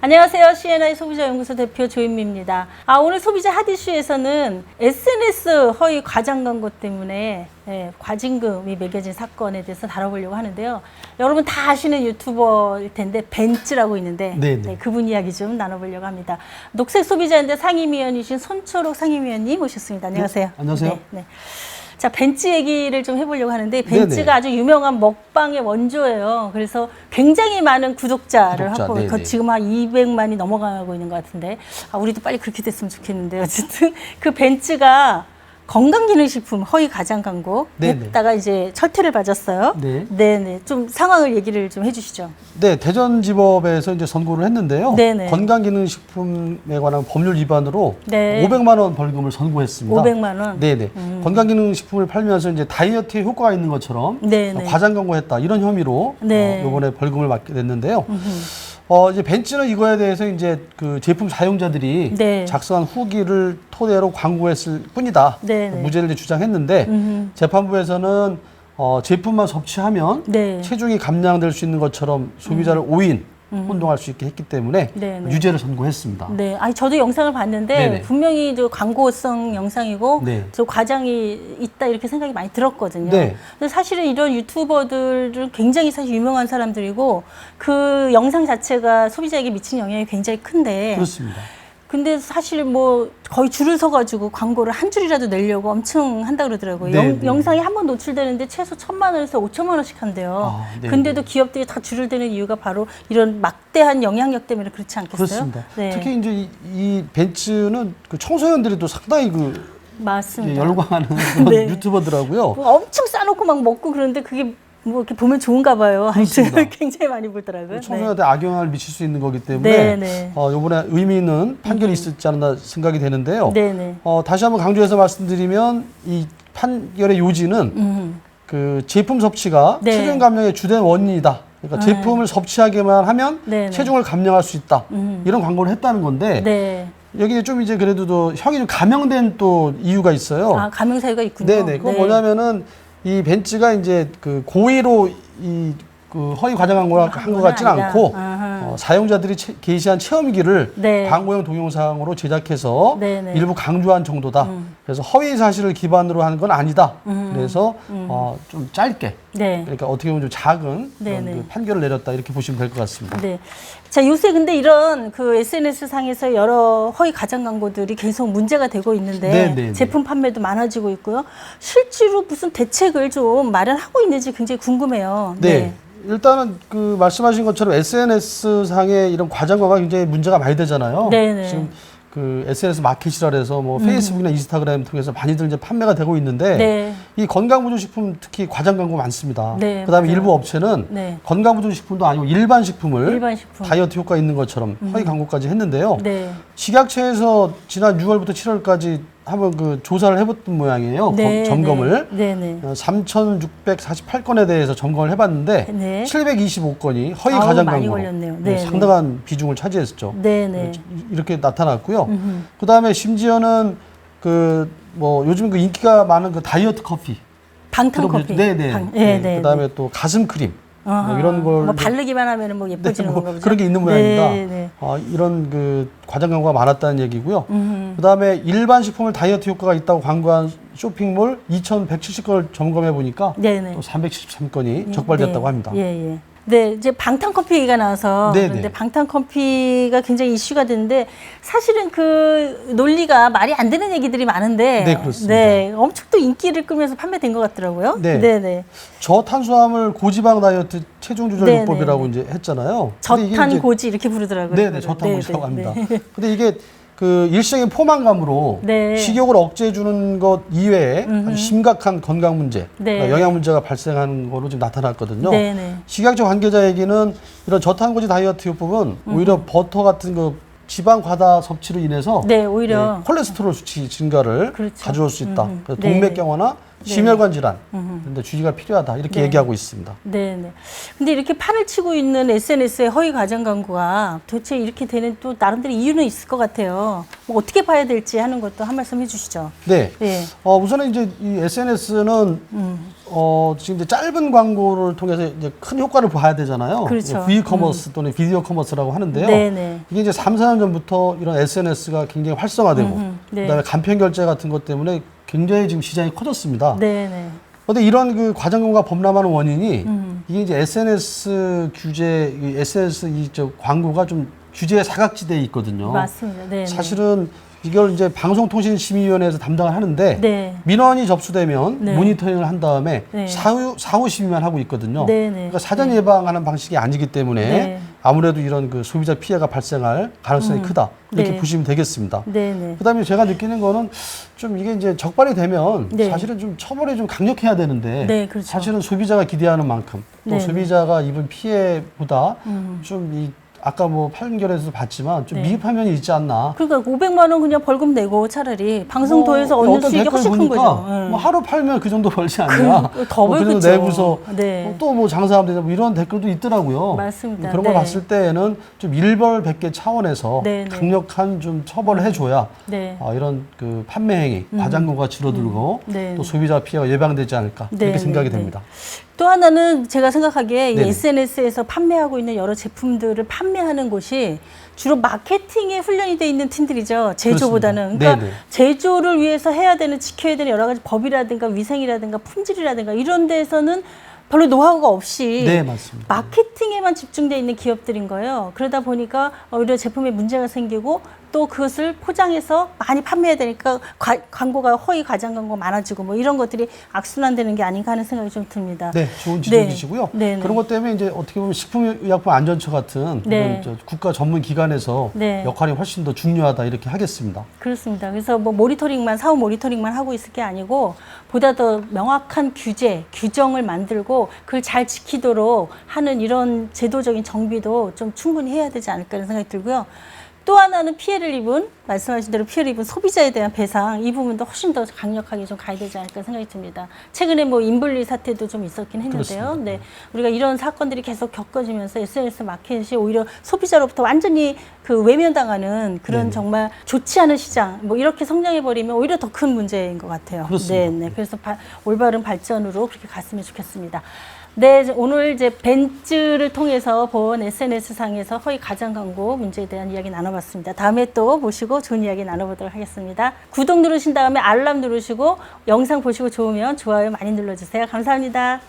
안녕하세요. CNI 소비자연구소 대표 조인미입니다. 오늘 소비자 핫이슈에서는 SNS 허위 과장 광고 때문에 과징금이 매겨진 사건에 대해서 다뤄보려고 하는데요. 여러분 다 아시는 유튜버일 텐데 벤츠라고 있는데 그분 이야기 좀 나눠보려고 합니다. 녹색 소비자연대 상임위원이신 손초록 상임위원님 모셨습니다. 안녕하세요. 안녕하세요. 네. 자, 벤츠 얘기를 좀 해보려고 하는데 벤츠가 아주 유명한 먹방의 원조예요. 그래서 굉장히 많은 구독자를 하고 지금 한 200만이 넘어가고 있는 것 같은데 우리도 빨리 그렇게 됐으면 좋겠는데 어쨌든 그 벤츠가 건강기능식품 허위 과장 광고 했다가 이제 철퇴를 받았어요. 네네. 좀 상황을 얘기를 좀 해주시죠. 네, 대전지법에서 이제 선고를 했는데요. 건강기능식품에 관한 법률 위반으로 500만 원 벌금을 선고했습니다. 500만 원. 네네. 건강기능식품을 팔면서 이제 다이어트에 효과가 있는 것처럼 과장 광고했다 이런 혐의로 이번에 벌금을 받게 됐는데요. 이제 벤츠는 이거에 대해서 이제 그 제품 사용자들이 작성한 후기를 토대로 광고했을 뿐이다. 무죄를 주장했는데 재판부에서는 제품만 섭취하면 체중이 감량될 수 있는 것처럼 소비자를 오인 혼동할 수 있게 했기 때문에 유죄를 선고했습니다. 네, 아니 저도 영상을 봤는데 분명히 저 광고성 영상이고 저 과장이 있다 이렇게 생각이 많이 들었거든요. 근데 사실은 이런 유튜버들은 굉장히 사실 유명한 사람들이고 그 영상 자체가 소비자에게 미친 영향이 굉장히 큰데. 그렇습니다. 근데 사실 뭐 거의 줄을 서가지고 광고를 한 줄이라도 내려고 엄청 한다 그러더라고요. 영상이 한 번 노출되는데 최소 1,000만 원에서 5천만 원씩 한대요. 근데도 기업들이 다 줄을 대는 이유가 바로 이런 막대한 영향력 때문에 그렇지 않겠어요? 그렇습니다. 특히 이제 이 벤츠는 그 청소년들이 또 상당히 맞습니다. 열광하는 그런 유튜버더라고요. 뭐 엄청 싸놓고 막 먹고 그러는데 그게 뭐 이렇게 보면 좋은가 봐요. 하여튼 굉장히 많이 보더라고요. 청소년한테 악영향을 미칠 수 있는 거기 때문에 이번에 의미 있는 판결이 있었지 않나 생각이 되는데요. 다시 한번 강조해서 말씀드리면 이 판결의 요지는 그 제품 섭취가 체중 감량의 주된 원인이다. 그러니까 제품을 섭취하기만 하면 체중을 감량할 수 있다. 이런 광고를 했다는 건데 여기에 좀 이제 그래도 형이 좀 감형된 또 이유가 있어요. 감형 사유가 있군요. 그건 뭐냐면은 이 벤츠가 이제 그 고의로 그 허위 과장 광고를 한 것 같지는 않고 사용자들이 게시한 체험기를 광고용 동영상으로 제작해서 일부 강조한 정도다. 그래서 허위 사실을 기반으로 한 건 아니다. 그래서 좀 짧게 그러니까 어떻게 보면 좀 작은 그 판결을 내렸다 이렇게 보시면 될 것 같습니다. 자, 요새 근데 이런 그 SNS 상에서 여러 허위 과장 광고들이 계속 문제가 되고 있는데 제품 판매도 많아지고 있고요. 실제로 무슨 대책을 좀 마련하고 있는지 굉장히 궁금해요. 일단은 그 말씀하신 것처럼 SNS 상에 이런 과장 광고가 굉장히 문제가 많이 되잖아요. 지금 그 SNS 마켓이라 해서 뭐 페이스북이나 인스타그램 통해서 많이들 이제 판매가 되고 있는데 이 건강보조식품 특히 과장 광고 많습니다. 그다음에 일부 업체는 건강보조식품도 아니고 일반 식품을 다이어트 효과 있는 것처럼 허위 광고까지 했는데요. 식약처에서 지난 6월부터 7월까지 한번 그 조사를 해봤던 모양이에요. 점검을 3,648건에 대해서 점검을 해봤는데 725건이 허위 과장 광고 상당한 비중을 차지했었죠. 이렇게 나타났고요. 그 다음에 심지어는 그 뭐 요즘 그 인기가 많은 그 다이어트 커피, 방탄 커피, 그 다음에 또 가슴 크림. 뭐 이런 걸 뭐 바르기만 하면 뭐 예뻐지는 건가 보죠. 그런 게 있는 모양입니다. 이런 그 과장 광고가 많았다는 얘기고요. 그다음에 일반 식품을 다이어트 효과가 있다고 광고한 쇼핑몰 2,170건을 점검해 보니까 또 373건이 적발됐다고 합니다. 이제 방탄커피 얘기가 나와서 그런데 방탄커피가 굉장히 이슈가 됐는데 사실은 그 논리가 말이 안 되는 얘기들이 많은데 엄청 또 인기를 끌면서 판매된 것 같더라고요. 저탄수화물 고지방 다이어트 체중 조절 요법이라고 이제 했잖아요. 저탄고지 이렇게 부르더라고요. 저탄고지라고 합니다. 근데 이게 그 일시적인 포만감으로 식욕을 억제해 주는 것 이외에 아주 심각한 건강 문제, 그러니까 영양 문제가 발생하는 거로 지금 나타났거든요. 식약처 관계자 얘기는 이런 저탄고지 다이어트 요법은 오히려 버터 같은 그 지방 과다 섭취로 인해서 오히려 콜레스테롤 수치 증가를 가져올 수 있다. 그래서 동맥경화나 심혈관 질환, 근데 주의가 필요하다 이렇게 얘기하고 있습니다. 네. 근데 이렇게 판을 치고 있는 SNS의 허위 과장 광고가 도대체 이렇게 되는 또 나름대로 이유는 있을 것 같아요. 뭐 어떻게 봐야 될지 하는 것도 한 말씀 해주시죠. 네. 우선은 이제 이 SNS는 지금 이제 짧은 광고를 통해서 이제 큰 효과를 봐야 되잖아요. 그렇죠. V-커머스 또는 비디오 커머스라고 하는데요. 네네. 이게 이제 3, 4년 전부터 이런 SNS가 굉장히 활성화되고 그다음에 간편 결제 같은 것 때문에 굉장히 지금 시장이 커졌습니다. 네네. 그런데 이런 그 과장 광고가 범람하는 원인이 이게 이제 SNS 규제, SNS 저 광고가 좀 규제의 사각지대에 있거든요. 맞습니다. 네. 사실은 이걸 이제 방송통신심의위원회에서 담당을 하는데 민원이 접수되면 모니터링을 한 다음에 사후 심의만 하고 있거든요. 그러니까 사전 예방하는 방식이 아니기 때문에 아무래도 이런 그 소비자 피해가 발생할 가능성이 크다 이렇게 보시면 되겠습니다. 그다음에 제가 느끼는 거는 좀 이게 이제 적발이 되면 사실은 좀 처벌이 좀 강력해야 되는데 그렇죠. 사실은 소비자가 기대하는 만큼 또 소비자가 입은 피해보다 좀 이 아까 뭐 판결에서도 봤지만 좀 미흡한 면이 있지 않나. 그러니까 500만 원 그냥 벌금 내고 차라리 방송도에서 얻는 수익이 훨씬 큰 거죠. 뭐 하루 팔면 그 정도 벌지 않냐. 더 벌겠죠. 그 내고서 또 뭐 장사하면 되냐 뭐 이런 댓글도 있더라고요. 맞습니다. 그런 걸 봤을 때에는 좀 일벌백계 차원에서 강력한 좀 처벌을 해줘야 이런 그 판매 행위, 과장 광고가 줄어들고 또 소비자 피해가 예방되지 않을까 이렇게 생각이 됩니다. 또 하나는 제가 생각하기에 이 SNS에서 판매하고 있는 여러 제품들을 판매하는 곳이 주로 마케팅에 훈련이 돼 있는 팀들이죠. 제조보다는. 그러니까 제조를 위해서 해야 되는, 지켜야 되는 여러 가지 법이라든가 위생이라든가 품질이라든가 이런 데서는 별로 노하우가 없이 마케팅에만 집중되어 있는 기업들인 거예요. 그러다 보니까 오히려 제품에 문제가 생기고 또 그것을 포장해서 많이 판매해야 되니까 광고가 허위 과장 광고 많아지고 뭐 이런 것들이 악순환되는 게 아닌가 하는 생각이 좀 듭니다. 네, 좋은 지적이시고요. 그런 것 때문에 이제 어떻게 보면 식품의약품안전처 같은 이런 국가 전문 기관에서 역할이 훨씬 더 중요하다 이렇게 하겠습니다. 그렇습니다. 그래서 뭐 모니터링만 사후 모니터링만 하고 있을 게 아니고 보다 더 명확한 규정을 만들고 그걸 잘 지키도록 하는 이런 제도적인 정비도 좀 충분히 해야 되지 않을까 하는 생각이 들고요. 또 하나는 말씀하신 대로 피해를 입은 소비자에 대한 배상, 이 부분도 훨씬 더 강력하게 좀 가야 되지 않을까 생각이 듭니다. 최근에 뭐 인블리 사태도 좀 있었긴 했는데요. 우리가 이런 사건들이 계속 겪어지면서 SNS 마켓이 오히려 소비자로부터 완전히 그 외면당하는 그런 정말 좋지 않은 시장, 뭐 이렇게 성장해버리면 오히려 더 큰 문제인 것 같아요. 그래서 올바른 발전으로 그렇게 갔으면 좋겠습니다. 오늘 이제 벤츠를 통해서 본 SNS상에서 허위 과장 광고 문제에 대한 이야기 나눠봤습니다. 다음에 또 모시고 좋은 이야기 나눠보도록 하겠습니다. 구독 누르신 다음에 알람 누르시고 영상 보시고 좋으면 좋아요 많이 눌러주세요. 감사합니다.